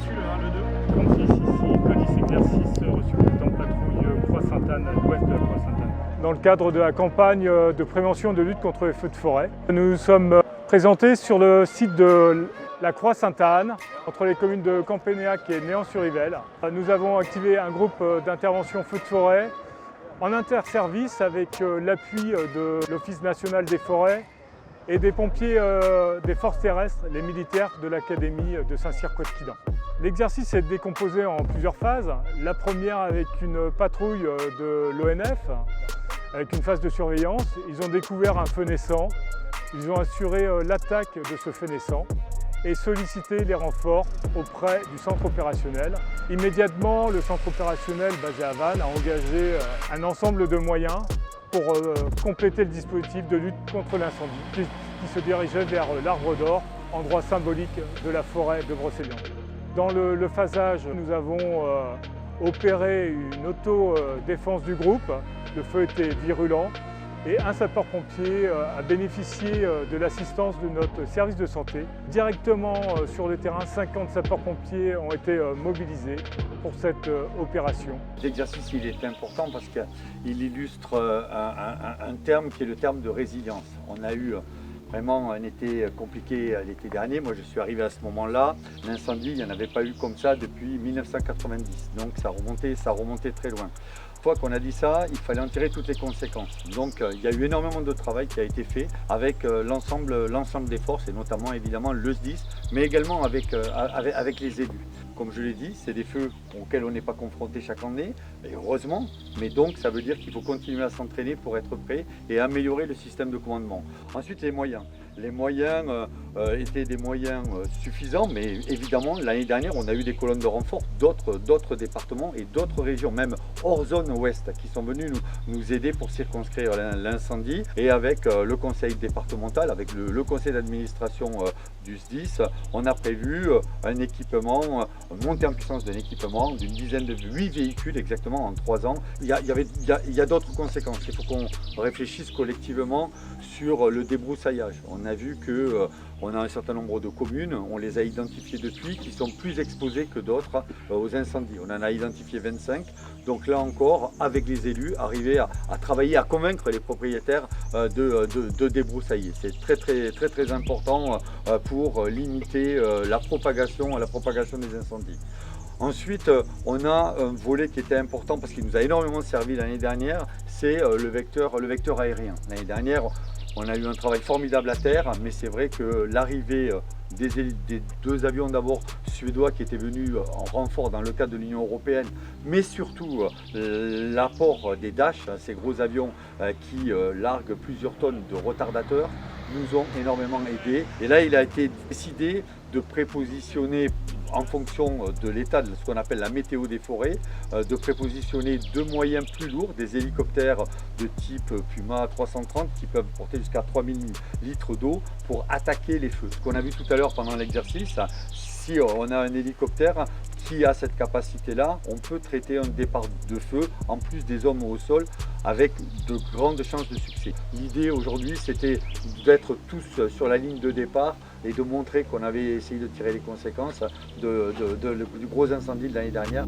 reçu le 2, 36 ici, colis exercice reçu en patrouille Croix-Sainte-Anne, à l'ouest de la Croix-Sainte-Anne. Dans le cadre de la campagne de prévention de lutte contre les feux de forêt, nous nous sommes présentés sur le site de la Croix-Sainte-Anne, entre les communes de Campénéac et Néant-sur-Yvel. Nous avons activé un groupe d'intervention feux de forêt en interservice avec l'appui de l'Office national des forêts et des pompiers des forces terrestres, les militaires de l'Académie de Saint-Cyr-Couette-Quidan. L'exercice est décomposé en plusieurs phases. La première avec une patrouille de l'ONF, avec une phase de surveillance. Ils ont découvert un feu naissant, ils ont assuré l'attaque de ce feu naissant et sollicité les renforts auprès du centre opérationnel. Immédiatement, le centre opérationnel basé à Vannes a engagé un ensemble de moyens pour compléter le dispositif de lutte contre l'incendie qui se dirigeait vers l'Arbre d'Or, endroit symbolique de la forêt de Brocéliande. Dans le phasage, nous avons opéré une auto-défense du groupe. Le feu était virulent et un sapeur-pompier a bénéficié de l'assistance de notre service de santé. Directement sur le terrain, 50 sapeurs-pompiers ont été mobilisés pour cette opération. L'exercice il est important parce qu'il illustre un terme qui est le terme de résilience. On a eu vraiment un été compliqué l'été dernier. Moi je suis arrivé à ce moment-là. L'incendie, il n'y en avait pas eu comme ça depuis 1990. Donc ça remontait très loin. Une fois qu'on a dit ça, il fallait en tirer toutes les conséquences. Donc il y a eu énormément de travail qui a été fait avec l'ensemble des forces et notamment évidemment le SDIS, mais également avec les élus. Comme je l'ai dit, c'est des feux auxquels on n'est pas confronté chaque année, et heureusement, mais donc ça veut dire qu'il faut continuer à s'entraîner pour être prêt et améliorer le système de commandement. Ensuite, les moyens. Les moyens étaient des moyens suffisants, mais évidemment, l'année dernière, on a eu des colonnes de renfort d'autres départements et d'autres régions, même hors zone ouest, qui sont venus nous aider pour circonscrire l'incendie. Et avec le conseil départemental, avec le conseil d'administration du SDIS, on a prévu un équipement, montée en puissance d'un équipement d'une dizaine de 8 véhicules exactement en 3 ans. Il y a d'autres conséquences. Il faut qu'on réfléchisse collectivement sur le débroussaillage. On a vu qu'on a un certain nombre de communes, on les a identifiées depuis, qui sont plus exposées que d'autres aux incendies. On en a identifié 25. Donc là encore, avec les élus, arriver à travailler, à convaincre les propriétaires de débroussailler. C'est très important pour limiter la propagation des incendies. Ensuite, on a un volet qui était important parce qu'il nous a énormément servi l'année dernière, c'est le vecteur aérien. L'année dernière, on a eu un travail formidable à terre, mais c'est vrai que l'arrivée des 2 avions d'abord suédois qui étaient venus en renfort dans le cadre de l'Union européenne, mais surtout l'apport des Dash, ces gros avions qui larguent plusieurs tonnes de retardateurs, nous ont énormément aidés. Et là, il a été décidé de prépositionner en fonction de l'état de ce qu'on appelle la météo des forêts, de prépositionner 2 moyens plus lourds, des hélicoptères de type Puma 330 qui peuvent porter jusqu'à 3000 litres d'eau pour attaquer les feux. Ce qu'on a vu tout à l'heure pendant l'exercice, si on a un hélicoptère qui a cette capacité-là, on peut traiter un départ de feu en plus des hommes au sol avec de grandes chances de succès. L'idée aujourd'hui, c'était d'être tous sur la ligne de départ et de montrer qu'on avait essayé de tirer les conséquences du gros incendie de l'année dernière.